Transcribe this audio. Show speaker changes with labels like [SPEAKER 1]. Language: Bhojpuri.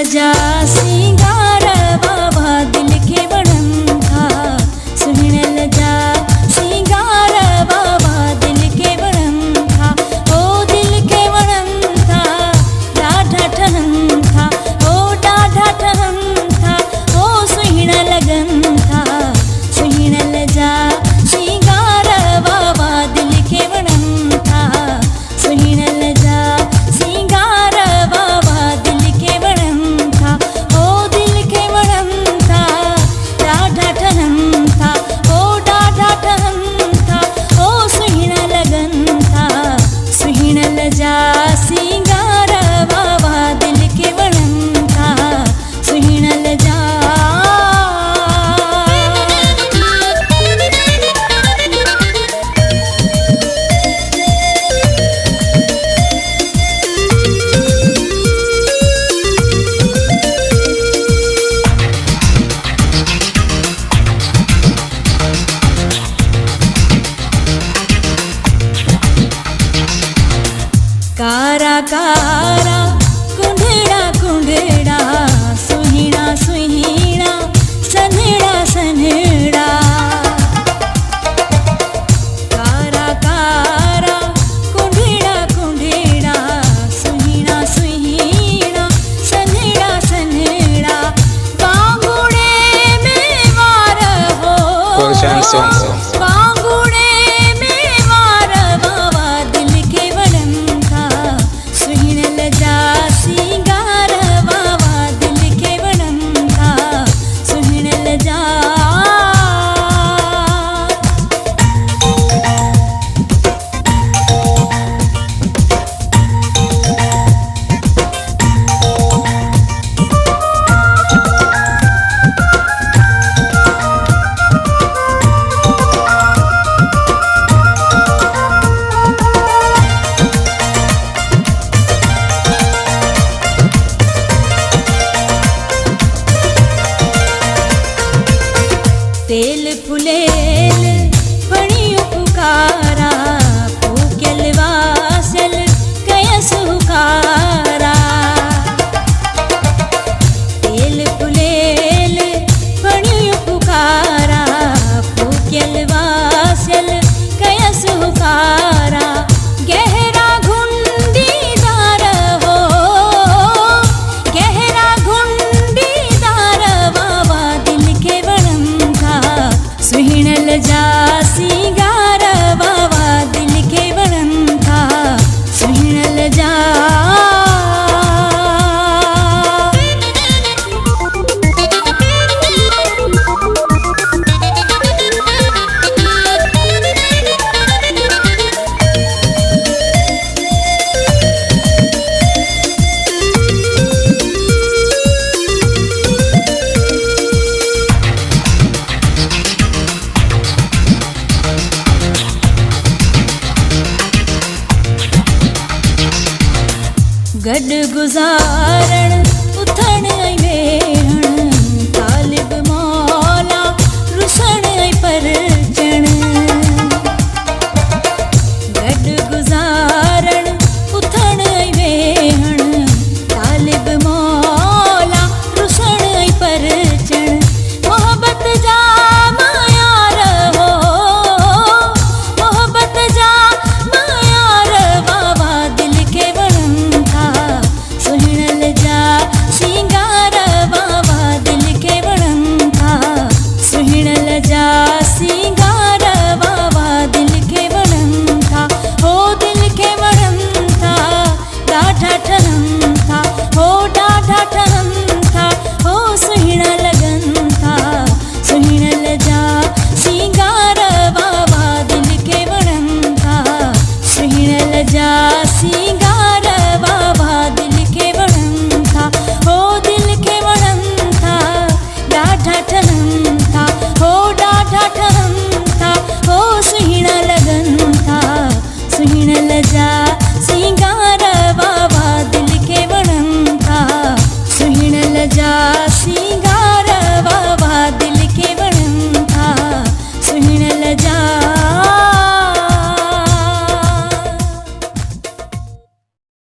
[SPEAKER 1] जा सिंगार बाबा दिल के वणन था। सुहिणल जा सिंगार बाबा दिल के वणन था। ओ दिल के वणन था ॾाढा ठहन था। ओ ॾाढा ठहन था। ओ सुहिण लगन था। सुहिणल जा सिंगार बाबा दिल के वणन था। सुहिणल जा सिंगार बाबा दिल के वणन था। ओ दिल के वणन था ॾाढा ठहन था। ओ ॾाढा ठहन था। ओ सुहिण लगन था। सुहिणल जा सिंगार बाबा दिल के वणन था। सुहिणल जा कारा कारा कुंढड़ा कुंढड़ा सुहिणा सुहिणा सन्हड़ा सन्हड़ा। कारा कारा कुंढड़ा कुंढड़ा सुहिणा सुहिणा सन्हड़ा सन्हड़ा। बांगुड़े में वार हो बांगुड़े में वार बाबा दिल के वणन था। सुहिणल जा सिंगार बाबा दिल के वणन था। सुहिणल जा तेल फुलेल पणियो पुकारा पूक्यल वासल कयस हुकारा। तेल फुलेल पणियो पुकारा पूक्यल वासल कयस हुकारा। गहरा घुंडीदार हो गहरा घुंडीदार बाबा दिल के वणन था। सुहिणल जा सिंगार बाबा दिल के वणन था। सुहिणल जा गड गुजारण